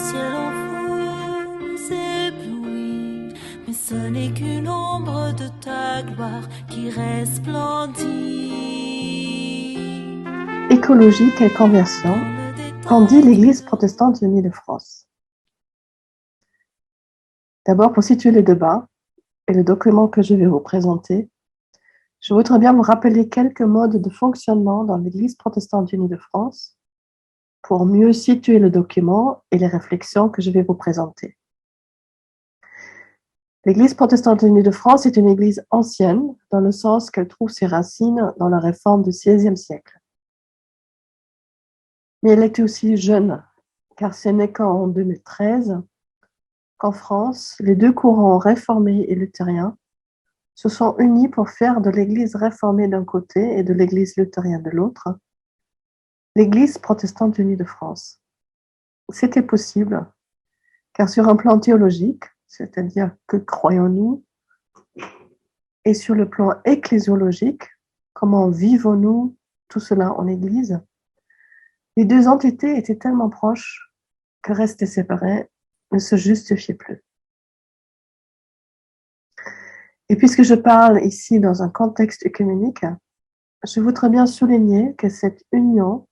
ciel en feu s'éblouit, mais ce n'est qu'une ombre de ta gloire qui resplendit. Écologie, quelle conversion? Qu'en dit l'Église protestante unie de France? D'abord, pour situer le débat et le document que je vais vous présenter, je voudrais bien vous rappeler quelques modes de fonctionnement dans l'Église protestante unie de France pour mieux situer le document et les réflexions que je vais vous présenter. L'Église protestante unie de France est une église ancienne, dans le sens qu'elle trouve ses racines dans la réforme du XVIe siècle. Mais elle était aussi jeune, car ce n'est qu'en 2013 qu'en France, les deux courants réformés et luthériens se sont unis pour faire de l'Église réformée d'un côté et de l'Église luthérienne de l'autre, l'Église protestante unie de France. C'était possible, car sur un plan théologique, c'est-à-dire que croyons-nous, et sur le plan ecclésiologique, comment vivons-nous tout cela en Église, les deux entités étaient tellement proches que rester séparés ne se justifiait plus. Et puisque je parle ici dans un contexte œcuménique, je voudrais bien souligner que cette union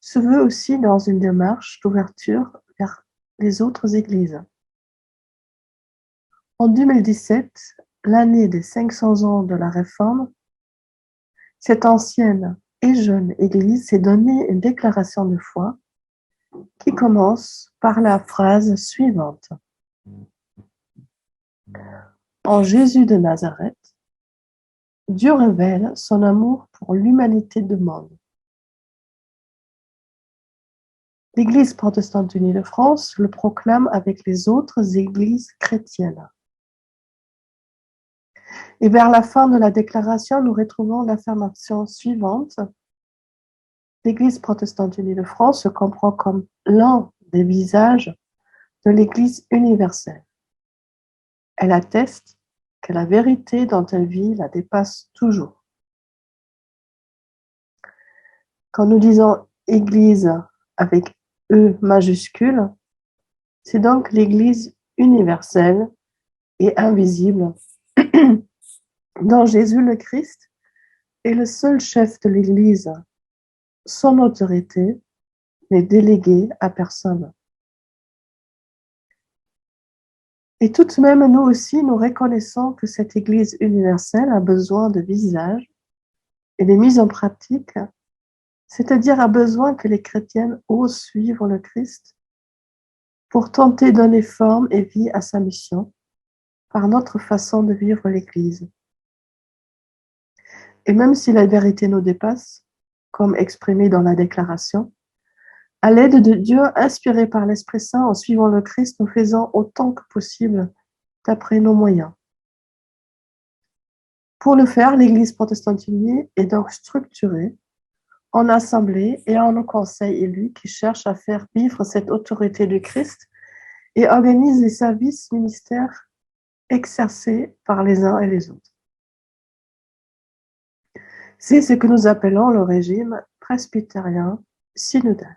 se veut aussi dans une démarche d'ouverture vers les autres églises. En 2017, l'année des 500 ans de la Réforme, cette ancienne et jeune église s'est donné une déclaration de foi qui commence par la phrase suivante. En Jésus de Nazareth, Dieu révèle son amour pour l'humanité du monde. L'Église protestante unie de France le proclame avec les autres églises chrétiennes. Et vers la fin de la déclaration, nous retrouvons l'affirmation suivante. L'Église protestante unie de France se comprend comme l'un des visages de l'Église universelle. Elle atteste que la vérité dont elle vit la dépasse toujours. Quand nous disons Église avec E majuscule, c'est donc l'Église universelle et invisible dont Jésus le Christ est le seul chef de l'Église. Son autorité n'est déléguée à personne. Et tout de même, nous aussi, nous reconnaissons que cette Église universelle a besoin de visage et de mise en pratique, c'est-à-dire a besoin que les chrétiennes osent suivre le Christ pour tenter de donner forme et vie à sa mission par notre façon de vivre l'Église. Et même si la vérité nous dépasse, comme exprimé dans la déclaration, à l'aide de Dieu, inspiré par l'Esprit Saint, en suivant le Christ, nous faisons autant que possible d'après nos moyens. Pour le faire, l'Église protestante unie est donc structurée en assemblées et en conseils élus qui cherchent à faire vivre cette autorité du Christ et organisent les services ministères exercés par les uns et les autres. C'est ce que nous appelons le régime presbytérien synodal.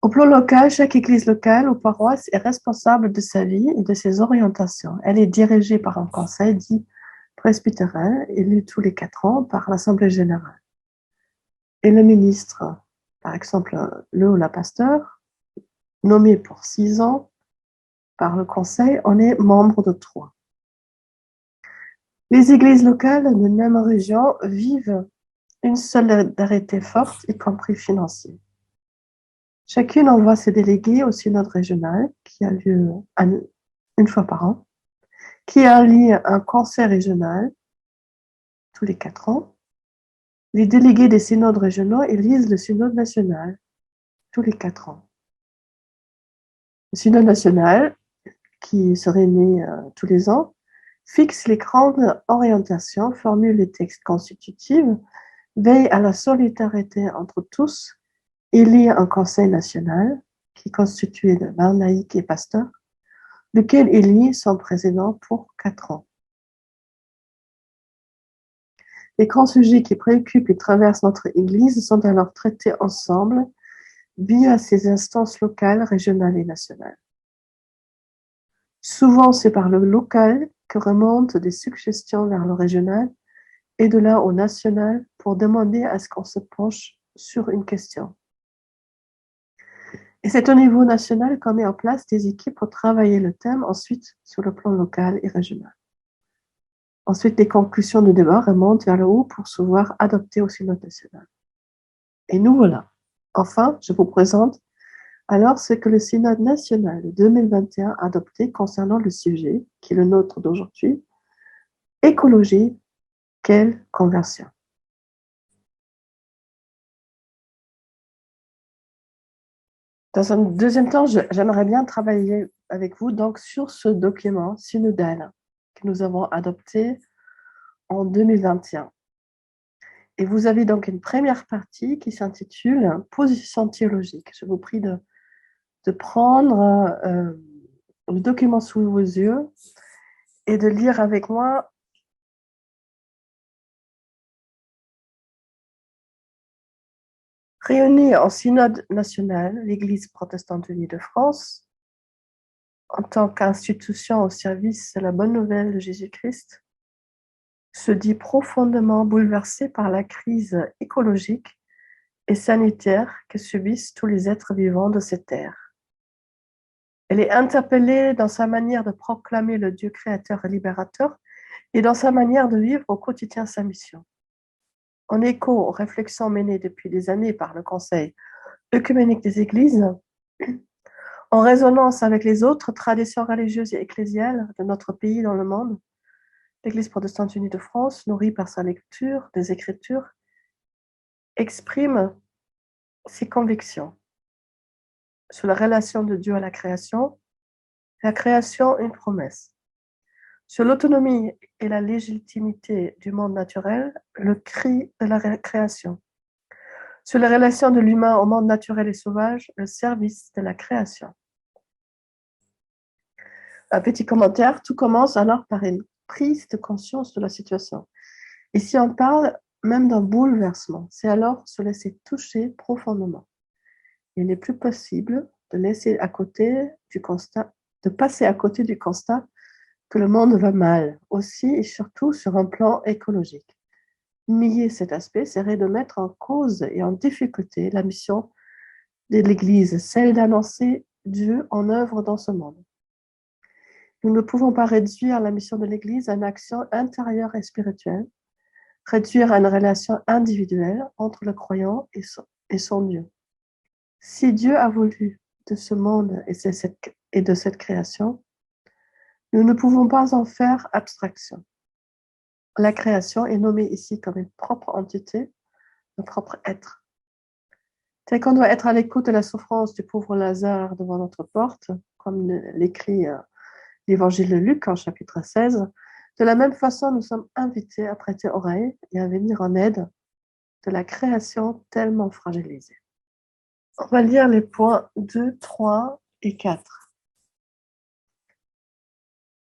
Au plan local, chaque église locale ou paroisse est responsable de sa vie et de ses orientations. Elle est dirigée par un conseil dit presbytéral, élu tous les 4 ans par l'Assemblée générale. Et le ministre, par exemple le ou la pasteur, nommé pour 6 ans par le conseil, en est membre de 3. Les églises locales d'une même région vivent une solidarité forte, y compris financière. Chacune envoie ses délégués au synode régional, qui a lieu une fois par an, qui allie un conseil régional tous les 4 ans. Les délégués des synodes régionaux élisent le synode national tous les 4 ans. Le synode national, qui se réunit tous les ans, fixe les grandes orientations, formule les textes constitutifs, veille à la solidarité entre tous, élit un conseil national qui est constitué de 20 laïcs et pasteurs, lequel élit son président pour 4 ans. Les grands sujets qui préoccupent et traversent notre Église sont alors traités ensemble, via ses instances locales, régionales et nationales. Souvent, c'est par le local que remontent des suggestions vers le régional et de là au national pour demander à ce qu'on se penche sur une question. Et c'est au niveau national qu'on met en place des équipes pour travailler le thème, ensuite sur le plan local et régional. Ensuite, les conclusions du débat remontent vers le haut pour se voir adoptées au synode national. Et nous voilà. Enfin, je vous présente alors ce que le synode national de 2021 a adopté concernant le sujet, qui est le nôtre d'aujourd'hui, écologie, quelle conversion. Dans un deuxième temps, j'aimerais bien travailler avec vous donc sur ce document synodal que nous avons adopté en 2021. Et vous avez donc une première partie qui s'intitule Position théologique. Je vous prie de prendre le document sous vos yeux et de lire avec moi. Réunie en synode national, l'Église protestante unie de France, en tant qu'institution au service de la bonne nouvelle de Jésus-Christ, se dit profondément bouleversée par la crise écologique et sanitaire que subissent tous les êtres vivants de cette terre. Elle est interpellée dans sa manière de proclamer le Dieu créateur et libérateur et dans sa manière de vivre au quotidien sa mission. En écho aux réflexions menées depuis des années par le Conseil œcuménique des Églises, en résonance avec les autres traditions religieuses et ecclésiales de notre pays dans le monde, l'Église protestante unie de France, nourrie par sa lecture des Écritures, exprime ses convictions sur la relation de Dieu à la création une promesse. Sur l'autonomie et la légitimité du monde naturel, le cri de la création. Sur les relations de l'humain au monde naturel et sauvage, le service de la création. Un petit commentaire, tout commence alors par une prise de conscience de la situation. Ici, on parle même d'un bouleversement. C'est alors se laisser toucher profondément. Il n'est plus possible de laisser à côté du constat, de passer à côté du constat que le monde va mal, aussi et surtout sur un plan écologique. Nier cet aspect serait de mettre en cause et en difficulté la mission de l'Église, celle d'annoncer Dieu en œuvre dans ce monde. Nous ne pouvons pas réduire la mission de l'Église à une action intérieure et spirituelle, réduire à une relation individuelle entre le croyant et son Dieu. Si Dieu a voulu de ce monde et de cette création, nous ne pouvons pas en faire abstraction. La création est nommée ici comme une propre entité, un propre être. Tel qu'on doit être à l'écoute de la souffrance du pauvre Lazare devant notre porte, comme l'écrit l'Évangile de Luc en chapitre 16, de la même façon, nous sommes invités à prêter oreille et à venir en aide de la création tellement fragilisée. On va lire les points 2, 3 et 4.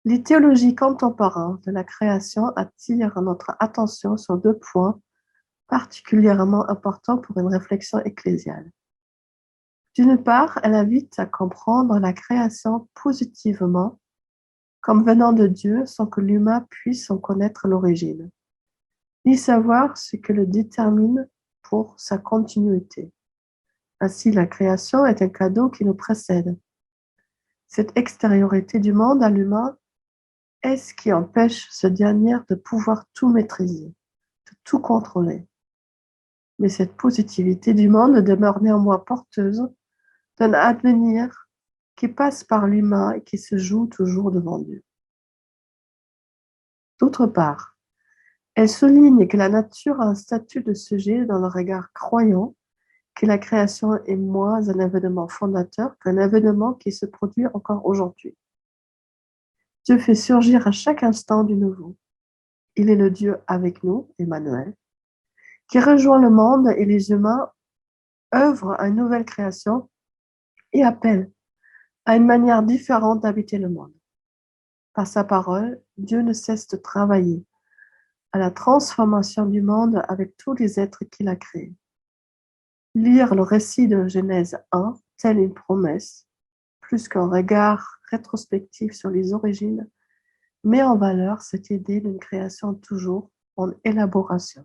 Les théologies contemporaines de la création attirent notre attention sur deux points particulièrement importants pour une réflexion ecclésiale. D'une part, elle invite à comprendre la création positivement comme venant de Dieu sans que l'humain puisse en connaître l'origine, ni savoir ce que le détermine pour sa continuité. Ainsi, la création est un cadeau qui nous précède. Cette extériorité du monde à l'humain est ce qui empêche ce dernier de pouvoir tout maîtriser, de tout contrôler. Mais cette positivité du monde demeure néanmoins porteuse d'un avenir qui passe par l'humain et qui se joue toujours devant Dieu. D'autre part, elle souligne que la nature a un statut de sujet dans le regard croyant, que la création est moins un événement fondateur qu'un événement qui se produit encore aujourd'hui. Dieu fait surgir à chaque instant du nouveau. Il est le Dieu avec nous, Emmanuel, qui rejoint le monde et les humains, œuvre à une nouvelle création et appelle à une manière différente d'habiter le monde. Par sa parole, Dieu ne cesse de travailler à la transformation du monde avec tous les êtres qu'il a créés. lire le récit de Genèse 1, telle une promesse, plus qu'un regard rétrospectif sur les origines, met en valeur cette idée d'une création toujours en élaboration.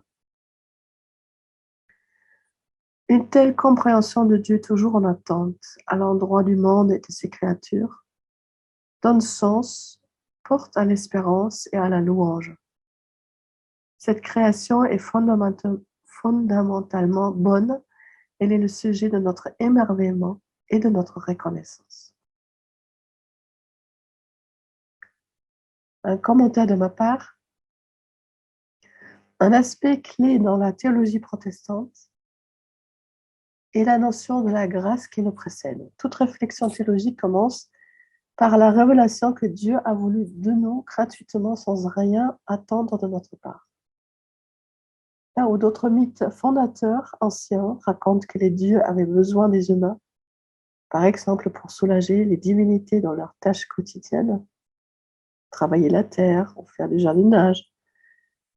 Une telle compréhension de Dieu toujours en attente à l'endroit du monde et de ses créatures donne sens, porte à l'espérance et à la louange. Cette création est fondamentalement bonne, elle est le sujet de notre émerveillement et de notre reconnaissance. Un commentaire de ma part. Un aspect clé dans la théologie protestante est la notion de la grâce qui nous précède. Toute réflexion théologique commence par la révélation que Dieu a voulu de nous gratuitement sans rien attendre de notre part. Là où d'autres mythes fondateurs anciens racontent que les dieux avaient besoin des humains, par exemple pour soulager les divinités dans leurs tâches quotidiennes, travailler la terre ou faire du jardinage,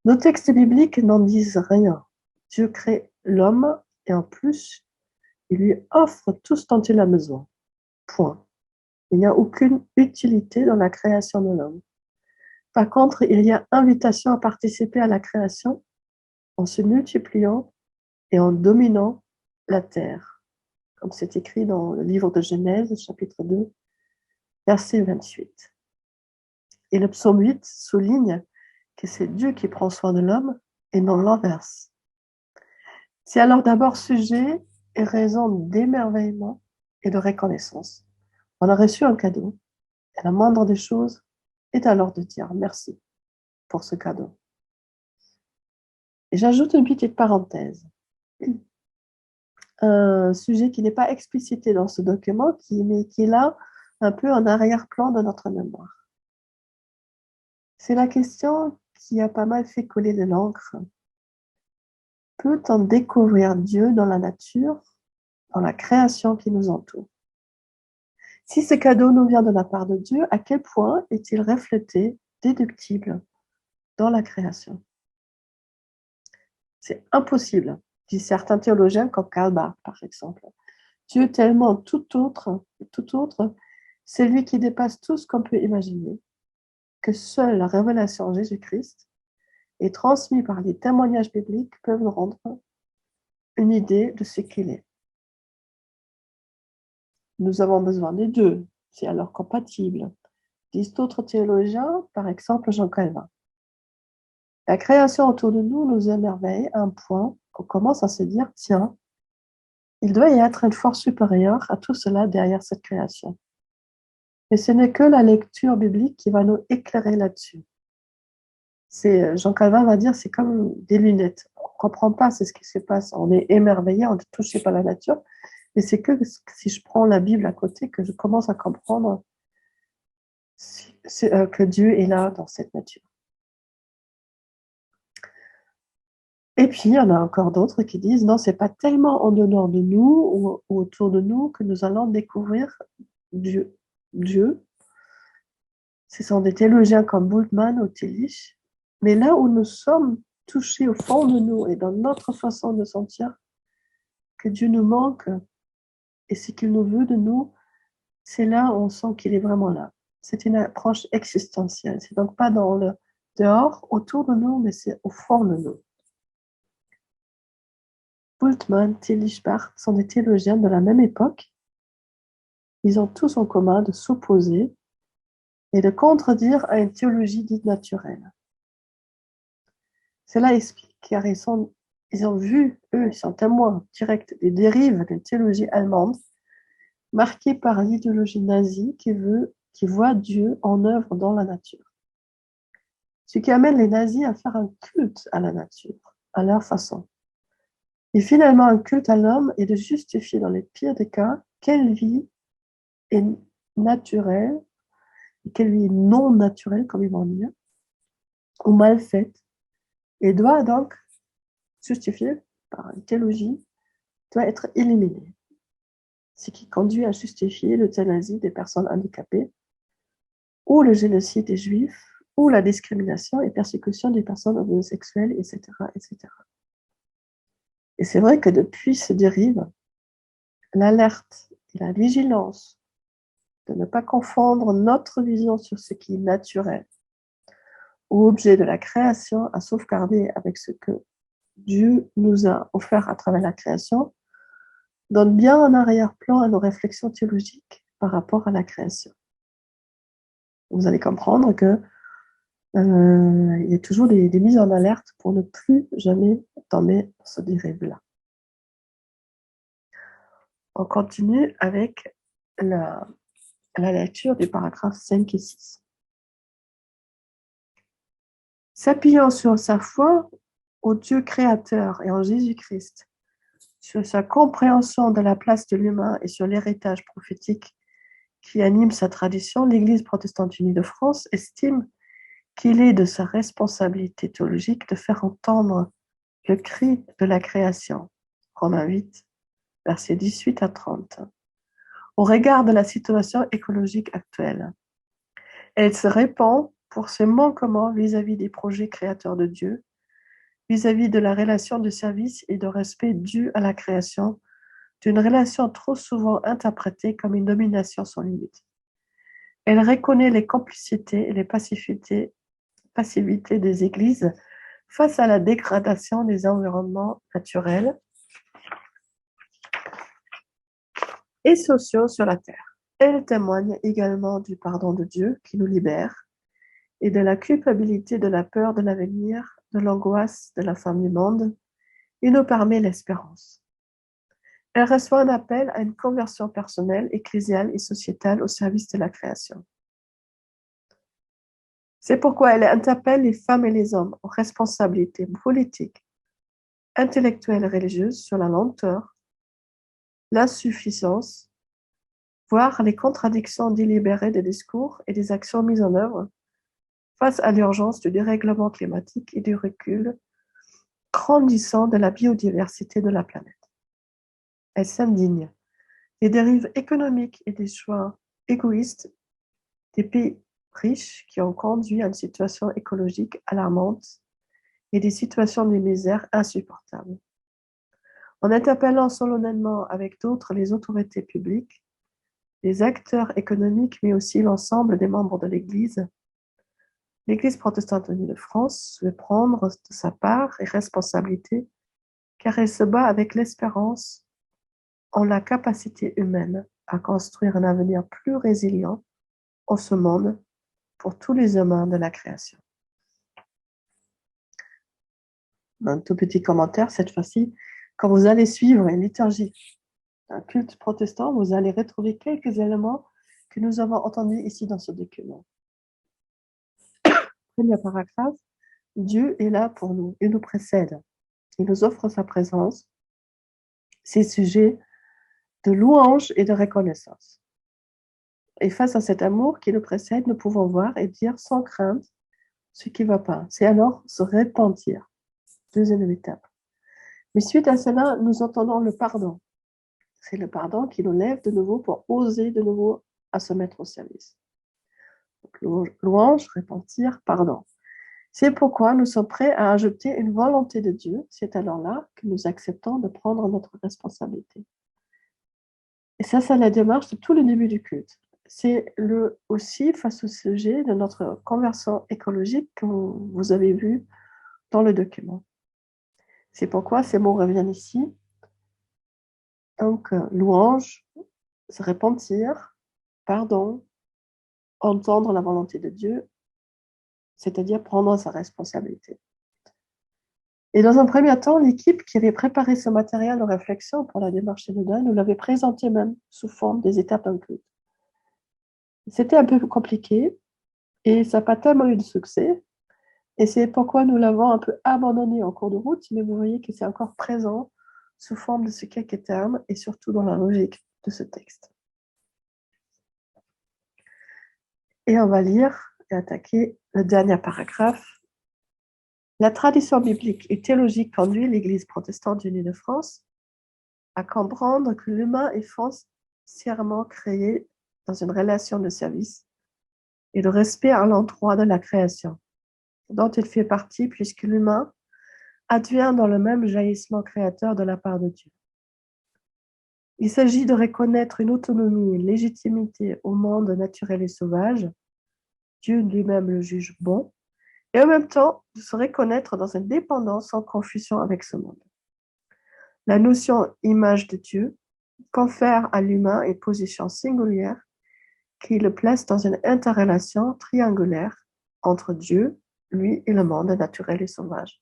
nos textes bibliques n'en disent rien. Dieu crée l'homme et en plus, il lui offre tout ce dont il a besoin. Point. Il n'y a aucune utilité dans la création de l'homme. Par contre, il y a invitation à participer à la création en se multipliant et en dominant la terre, comme c'est écrit dans le livre de Genèse, chapitre 2, verset 28. Et le psaume 8 souligne que c'est Dieu qui prend soin de l'homme et non l'inverse. C'est alors d'abord sujet et raison d'émerveillement et de reconnaissance. On a reçu un cadeau, et la moindre des choses est alors de dire merci pour ce cadeau. Et j'ajoute une petite parenthèse. Un sujet qui n'est pas explicité dans ce document, mais qui est là un peu en arrière-plan de notre mémoire. C'est la question qui a pas mal fait couler de l'encre. Peut-on découvrir Dieu dans la nature, dans la création qui nous entoure? Si ce cadeau nous vient de la part de Dieu, à quel point est-il reflété, déductible dans la création? C'est impossible, disent certains théologiens comme Karl Barth, par exemple. Dieu tellement tout autre, c'est lui qui dépasse tout ce qu'on peut imaginer, que seule la révélation en Jésus-Christ et transmise par les témoignages bibliques peuvent nous rendre une idée de ce qu'il est. Nous avons besoin des deux, c'est alors compatible, disent d'autres théologiens, par exemple Jean Calvin. La création autour de nous nous émerveille à un point qu'on commence à se dire, tiens, il doit y être une force supérieure à tout cela derrière cette création. Mais ce n'est que la lecture biblique qui va nous éclairer là-dessus. Jean Calvin va dire, c'est comme des lunettes. On ne comprend pas ce qui se passe. On est émerveillé, on est touché par la nature. Mais c'est que si je prends la Bible à côté que je commence à comprendre que Dieu est là dans cette nature. Et puis, il y en a encore d'autres qui disent, non, c'est pas tellement en dehors de nous ou autour de nous que nous allons découvrir Dieu. Ce sont des théologiens comme Bultmann ou Tillich. Mais là où nous sommes touchés au fond de nous et dans notre façon de sentir que Dieu nous manque et ce qu'il nous veut de nous, c'est là où on sent qu'il est vraiment là. C'est une approche existentielle. C'est donc pas dans le dehors, autour de nous, mais c'est au fond de nous. Bultmann, Tillich, Barth sont des théologiens de la même époque. Ils ont tous en commun de s'opposer et de contredire à une théologie dite naturelle. Cela explique car ils ont vu, eux, ils sont témoins directs des dérives d'une théologie allemande marquée par l'idéologie nazie qui voit Dieu en œuvre dans la nature. Ce qui amène les nazis à faire un culte à la nature, à leur façon. Et finalement, un culte à l'homme est de justifier dans les pires des cas quelle vie est naturelle et quelle vie est non naturelle, comme ils vont dire, ou mal faite, et doit donc justifier par une théologie, doit être éliminée. Ce qui conduit à justifier l'euthanasie des personnes handicapées, ou le génocide des Juifs, ou la discrimination et persécution des personnes homosexuelles, etc., etc. Et c'est vrai que depuis se dérive l'alerte et la vigilance de ne pas confondre notre vision sur ce qui est naturel ou objet de la création à sauvegarder avec ce que Dieu nous a offert à travers la création, donne bien en arrière-plan à nos réflexions théologiques par rapport à la création. Vous allez comprendre que il y a toujours des mises en alerte pour ne plus jamais tomber dans ce dérive-là. On continue avec la lecture des paragraphes 5 et 6. S'appuyant sur sa foi au Dieu créateur et en Jésus-Christ, sur sa compréhension de la place de l'humain et sur l'héritage prophétique qui anime sa tradition, l'Église protestante unie de France estime qu'il est de sa responsabilité théologique de faire entendre le cri de la création, Romains 8, versets 18 à 30, au regard de la situation écologique actuelle. Elle se répand pour ses manquements vis-à-vis des projets créateurs de Dieu, vis-à-vis de la relation de service et de respect due à la création, d'une relation trop souvent interprétée comme une domination sans limite. Elle reconnaît les complicités et les passivités des églises face à la dégradation des environnements naturels et sociaux sur la terre. Elle témoigne également du pardon de Dieu qui nous libère et de la culpabilité de la peur de l'avenir, de l'angoisse de la fin du monde. Il nous permet l'espérance. Elle reçoit un appel à une conversion personnelle, ecclésiale et sociétale au service de la création. C'est pourquoi elle interpelle les femmes et les hommes aux responsabilités politiques, intellectuelles et religieuses sur la lenteur, l'insuffisance, voire les contradictions délibérées des discours et des actions mises en œuvre face à l'urgence du dérèglement climatique et du recul grandissant de la biodiversité de la planète. Elle s'indigne des dérives économiques et des choix égoïstes des pays riches qui ont conduit à une situation écologique alarmante et des situations de misère insupportables. En interpellant solennellement avec d'autres les autorités publiques, les acteurs économiques, mais aussi l'ensemble des membres de l'Église, l'Église protestante unie de France veut prendre de sa part et responsabilité, car elle se bat avec l'espérance en la capacité humaine à construire un avenir plus résilient en ce monde pour tous les humains de la création. Un tout petit commentaire cette fois-ci. Quand vous allez suivre une liturgie d'un culte protestant, vous allez retrouver quelques éléments que nous avons entendus ici dans ce document. Premier paragraphe, Dieu est là pour nous, il nous précède, il nous offre sa présence, ses sujets de louange et de reconnaissance. Et face à cet amour qui nous précède, nous pouvons voir et dire sans crainte ce qui ne va pas. C'est alors se repentir. Deuxième étape. Mais suite à cela, nous entendons le pardon. C'est le pardon qui nous lève de nouveau pour oser de nouveau à se mettre au service. Donc, louange, repentir, pardon. C'est pourquoi nous sommes prêts à ajouter une volonté de Dieu. C'est alors là que nous acceptons de prendre notre responsabilité. Et ça, c'est la démarche de tout le début du culte. C'est aussi face au sujet de notre conversion écologique que vous avez vu dans le document. C'est pourquoi ces mots reviennent ici. Donc, louange, se repentir, pardon, entendre la volonté de Dieu, c'est-à-dire prendre sa responsabilité. Et dans un premier temps, l'équipe qui avait préparé ce matériel de réflexion pour la démarche synodale nous l'avait présenté même sous forme des étapes d'un culte. C'était un peu compliqué et ça n'a pas tellement eu de succès. Et c'est pourquoi nous l'avons un peu abandonné en cours de route, mais vous voyez que c'est encore présent sous forme de ces quelques termes et surtout dans la logique de ce texte. Et on va lire et attaquer le dernier paragraphe. La tradition biblique et théologique conduit l'Église protestante unie de France à comprendre que l'humain est foncièrement créé dans une relation de service et de respect à l'endroit de la création, dont il fait partie puisque l'humain advient dans le même jaillissement créateur de la part de Dieu. Il s'agit de reconnaître une autonomie et une légitimité au monde naturel et sauvage. Dieu lui-même le juge bon, et en même temps de se reconnaître dans une dépendance sans confusion avec ce monde. La notion image de Dieu confère à l'humain une position singulière qui le place dans une interrelation triangulaire entre Dieu, lui et le monde naturel et sauvage.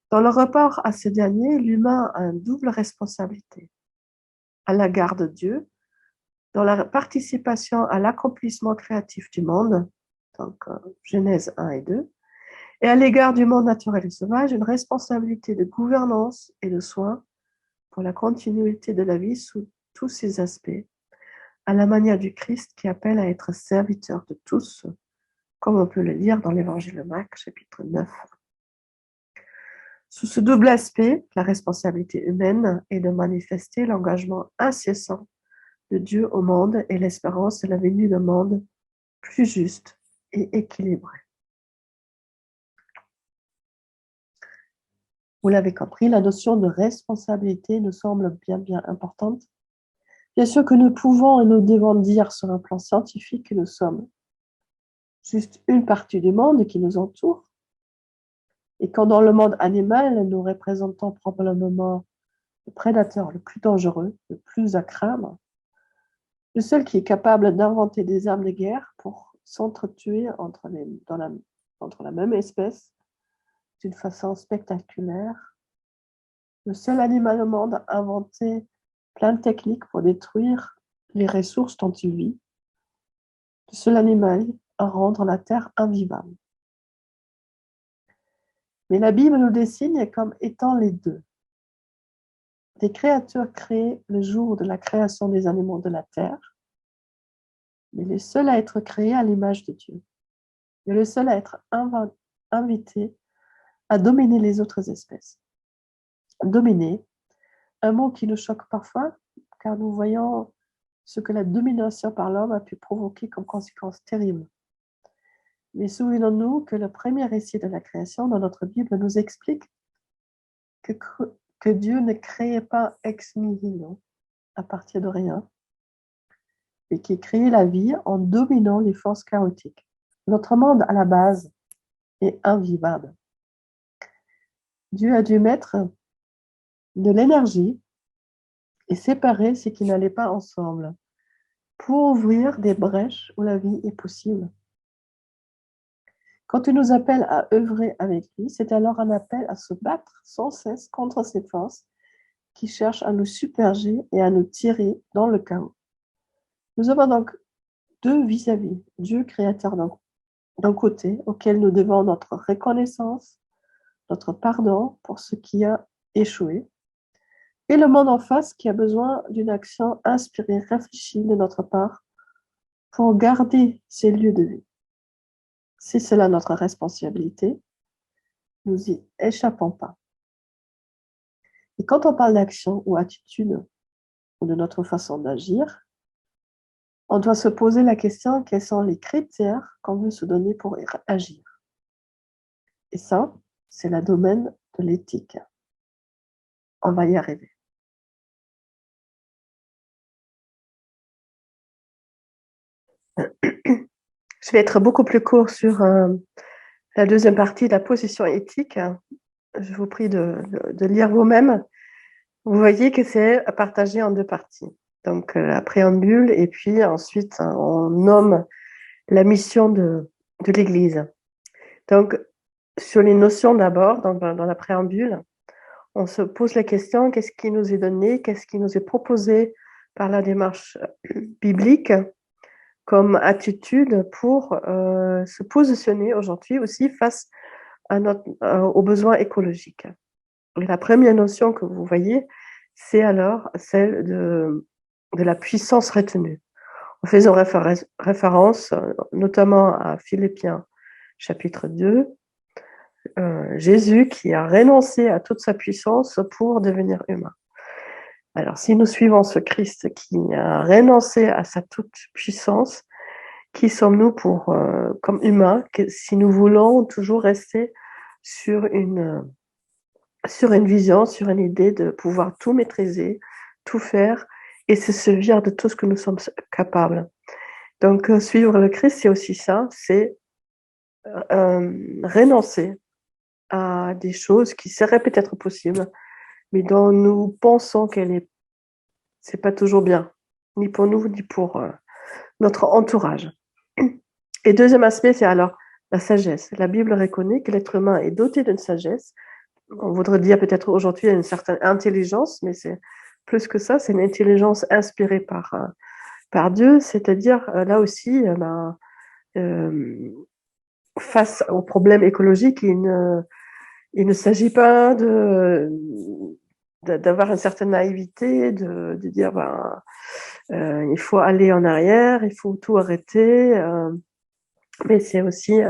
Dans le rapport à ce dernier, l'humain a une double responsabilité. À l'égard de Dieu, dans la participation à l'accomplissement créatif du monde, donc Genèse 1 et 2, et à l'égard du monde naturel et sauvage, une responsabilité de gouvernance et de soin pour la continuité de la vie sous tous ses aspects, à la manière du Christ qui appelle à être serviteur de tous, comme on peut le lire dans l'Évangile de Marc, chapitre 9. Sous ce double aspect, la responsabilité humaine est de manifester l'engagement incessant de Dieu au monde et l'espérance de la venue d'un monde plus juste et équilibré. Vous l'avez compris, la notion de responsabilité nous semble bien importante. Bien sûr que nous pouvons et nous devons dire sur un plan scientifique que nous sommes juste une partie du monde qui nous entoure, et quand dans le monde animal, nous représentons probablement le prédateur le plus dangereux, le plus à craindre, le seul qui est capable d'inventer des armes de guerre pour s'entretuer entre la même espèce d'une façon spectaculaire, le seul animal au monde à inventer plein de techniques pour détruire les ressources dont il vit, le seul animal à rendre la terre invivable. Mais la Bible nous dessine comme étant les deux. Des créatures créées le jour de la création des animaux de la terre, mais les seuls à être créés à l'image de Dieu. Et le seul à être invité à dominer les autres espèces. Dominer, un mot qui nous choque parfois, car nous voyons ce que la domination par l'homme a pu provoquer comme conséquence terrible. Mais souvenons-nous que le premier récit de la création dans notre Bible nous explique que Dieu ne créait pas ex nihilo, à partir de rien, mais qui créait la vie en dominant les forces chaotiques. Notre monde, à la base, est invivable. Dieu a dû mettre de l'énergie et séparer ce qui n'allait pas ensemble pour ouvrir des brèches où la vie est possible. Quand il nous appelle à œuvrer avec lui, c'est alors un appel à se battre sans cesse contre ces forces qui cherchent à nous submerger et à nous tirer dans le chaos. Nous avons donc deux vis-à-vis. Dieu créateur d'un côté, auquel nous devons notre reconnaissance, notre pardon pour ce qui a échoué, et le monde en face qui a besoin d'une action inspirée, réfléchie de notre part pour garder ces lieux de vie. Si c'est là notre responsabilité, nous y échappons pas. Et quand on parle d'action ou attitude ou de notre façon d'agir, on doit se poser la question quels sont les critères qu'on veut se donner pour agir. Et ça, c'est le domaine de l'éthique. On va y arriver. Je vais être beaucoup plus court sur la deuxième partie de la position éthique. Je vous prie de lire vous-même. Vous voyez que c'est partagé en deux parties. Donc, la préambule, et puis ensuite, on nomme la mission de l'Église. Donc, sur les notions d'abord, dans la préambule, on se pose la question, qu'est-ce qui nous est donné, qu'est-ce qui nous est proposé par la démarche biblique comme attitude pour se positionner aujourd'hui aussi face aux besoins écologiques. Et la première notion que vous voyez, c'est alors celle de la puissance retenue. En faisant référence notamment à Philippiens chapitre 2, Jésus qui a renoncé à toute sa puissance pour devenir humain. Alors, si nous suivons ce Christ qui a renoncé à sa toute puissance, qui sommes-nous comme humains, si nous voulons toujours rester sur une sur une vision, sur une idée de pouvoir tout maîtriser, tout faire et se servir de tout ce que nous sommes capables. Donc, suivre le Christ, c'est aussi ça, c'est renoncer à des choses qui seraient peut-être possibles, mais dont nous pensons c'est pas toujours bien, ni pour nous, ni pour notre entourage. Et deuxième aspect, c'est alors la sagesse. La Bible reconnaît que l'être humain est doté d'une sagesse. On voudrait dire peut-être aujourd'hui une certaine intelligence, mais c'est plus que ça, c'est une intelligence inspirée par Dieu, c'est-à-dire là aussi, face aux problèmes écologiques, il ne s'agit pas d'avoir une certaine naïveté, de dire il faut aller en arrière, il faut tout arrêter, mais c'est aussi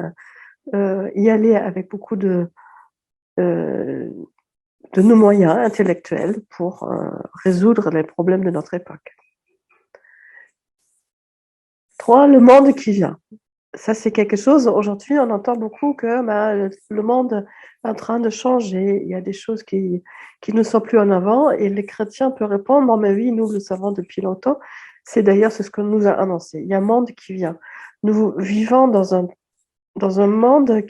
y aller avec beaucoup de nos moyens intellectuels pour résoudre les problèmes de notre époque. 3, le monde qui vient. Ça, c'est quelque chose, aujourd'hui, on entend beaucoup que le monde est en train de changer. Il y a des choses qui ne sont plus en avant et les chrétiens peuvent répondre, non, mais oui, nous le savons depuis longtemps. C'est d'ailleurs ce que nous a annoncé. Il y a un monde qui vient. Nous vivons dans un monde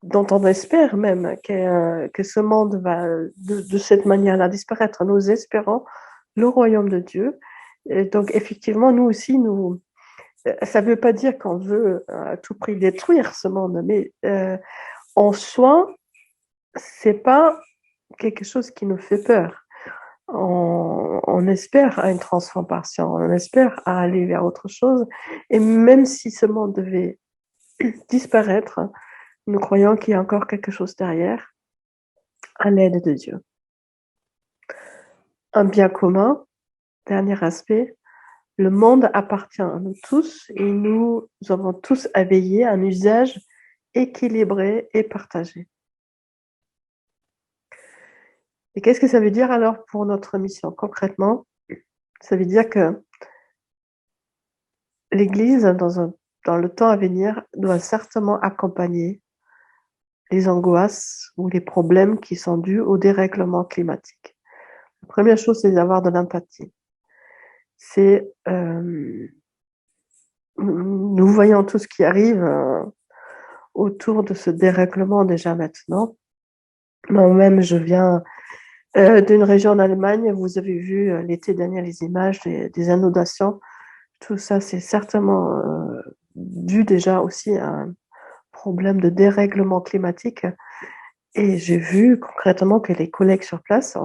dont on espère même que ce monde va de cette manière-là disparaître. Nous espérons le royaume de Dieu. Et donc, effectivement, nous aussi, ça ne veut pas dire qu'on veut à tout prix détruire ce monde, mais en soi, c'est pas quelque chose qui nous fait peur. On espère à une transformation, on espère à aller vers autre chose. Et même si ce monde devait disparaître, nous croyons qu'il y a encore quelque chose derrière, à l'aide de Dieu. Un bien commun, dernier aspect, le monde appartient à nous tous et nous avons tous à veiller à un usage équilibré et partagé. Et qu'est-ce que ça veut dire alors pour notre mission concrètement? Ça veut dire que l'Église, dans le temps à venir, doit certainement accompagner les angoisses ou les problèmes qui sont dus au dérèglement climatique. La première chose, c'est d'avoir de l'empathie. C'est nous voyons tout ce qui arrive autour de ce dérèglement déjà maintenant. Moi-même, je viens d'une région en Allemagne. Vous avez vu l'été dernier les images des inondations. Tout ça, c'est certainement dû déjà aussi à un problème de dérèglement climatique. Et j'ai vu concrètement que les collègues sur place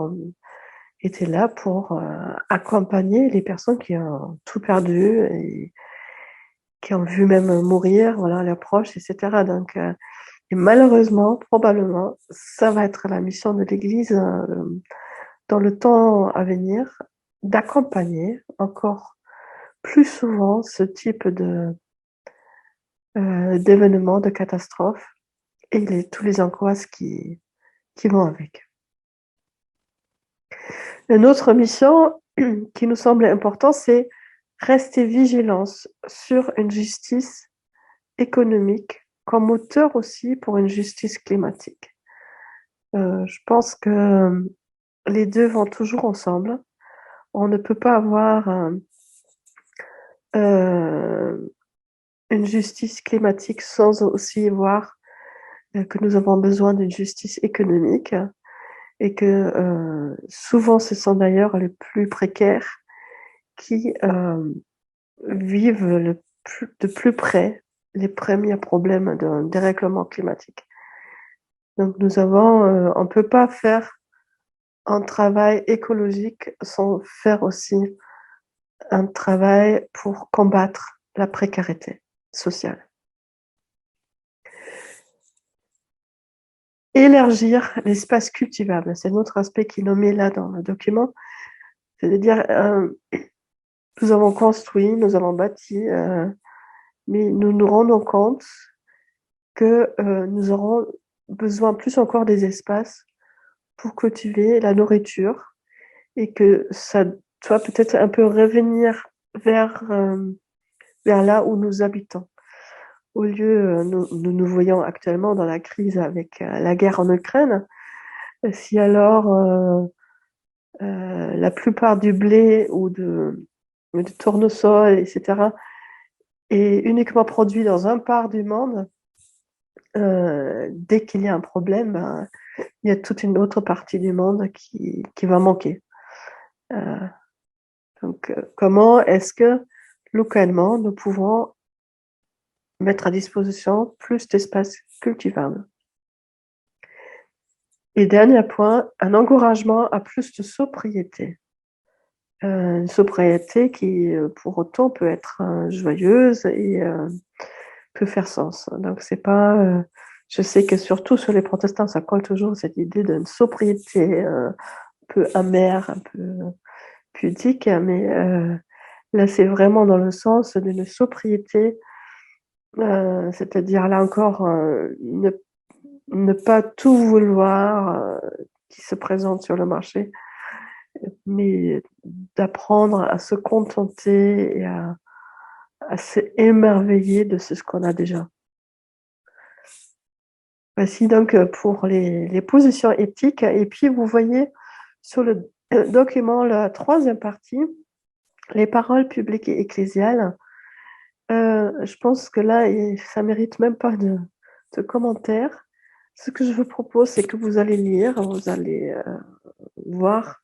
étaient là pour accompagner les personnes qui ont tout perdu et qui ont vu même mourir, voilà, leurs proches, etc. Donc, et malheureusement, probablement, ça va être la mission de l'Église dans le temps à venir, d'accompagner encore plus souvent ce type d'événements, de catastrophes et tous les angoisses qui vont avec. Une autre mission qui nous semble importante, c'est rester vigilance sur une justice économique comme moteur aussi pour une justice climatique. Je pense que les deux vont toujours ensemble. On ne peut pas avoir une justice climatique sans aussi voir que nous avons besoin d'une justice économique et que souvent ce sont d'ailleurs les plus précaires qui vivent de plus près les premiers problèmes de dérèglement climatique. Donc on ne peut pas faire un travail écologique sans faire aussi un travail pour combattre la précarité sociale. Élargir l'espace cultivable, c'est un autre aspect qui est nommé là dans le document. C'est-à-dire, nous avons construit, nous avons bâti, mais nous nous rendons compte que nous aurons besoin plus encore des espaces pour cultiver la nourriture et que ça doit peut-être un peu revenir vers là où nous habitons. au lieu, nous voyons actuellement dans la crise avec la guerre en Ukraine, si alors la plupart du blé ou de tournesol, etc., est uniquement produit dans un part du monde, dès qu'il y a un problème, ben, il y a toute une autre partie du monde qui va manquer. Euh, donc, comment est-ce que localement nous pouvons mettre à disposition plus d'espaces cultivables? Et dernier point, un encouragement à plus de sobriété. Une sobriété qui, pour autant, peut être joyeuse et peut faire sens. Donc, c'est pas. Je sais que surtout sur les protestants, ça colle toujours cette idée d'une sobriété un peu amère, un peu pudique, mais là, c'est vraiment dans le sens d'une sobriété, c'est-à-dire là encore, ne pas tout vouloir qui se présente sur le marché, mais d'apprendre à se contenter et à s'émerveiller de ce qu'on a déjà. Voici donc pour les positions éthiques. Et puis, vous voyez sur le document, la troisième partie, les paroles publiques et ecclésiales. Je pense que là, ça mérite même pas de commentaires. Ce que je vous propose, c'est que vous allez lire, vous allez voir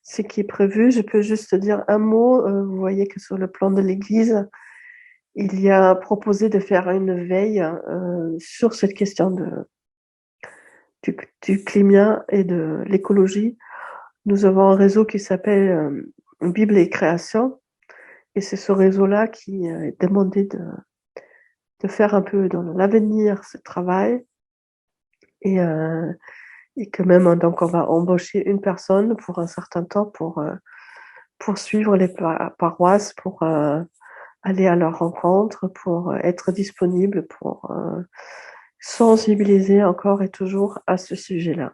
ce qui est prévu. Je peux juste dire un mot. Vous voyez que sur le plan de l'Église, il y a proposé de faire une veille sur cette question du climat et de l'écologie. Nous avons un réseau qui s'appelle Bible et Création. Et c'est ce réseau-là qui est demandé de faire un peu dans l'avenir ce travail. Et que même, donc, on va embaucher une personne pour un certain temps pour suivre les paroisses, pour aller à leur rencontre, pour être disponible, pour sensibiliser encore et toujours à ce sujet-là.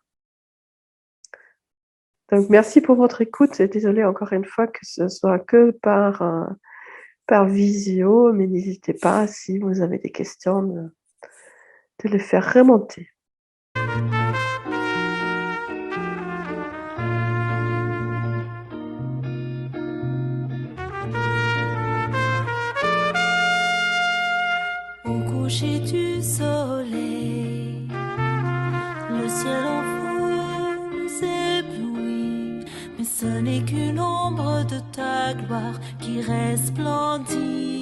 Donc, merci pour votre écoute et désolé encore une fois que ce soit que par visio, mais n'hésitez pas, si vous avez des questions, de les faire remonter. Au coucher du soleil, le ciel en feu nous éblouit, mais ce n'est qu'une ombre de ta gloire qui resplendit.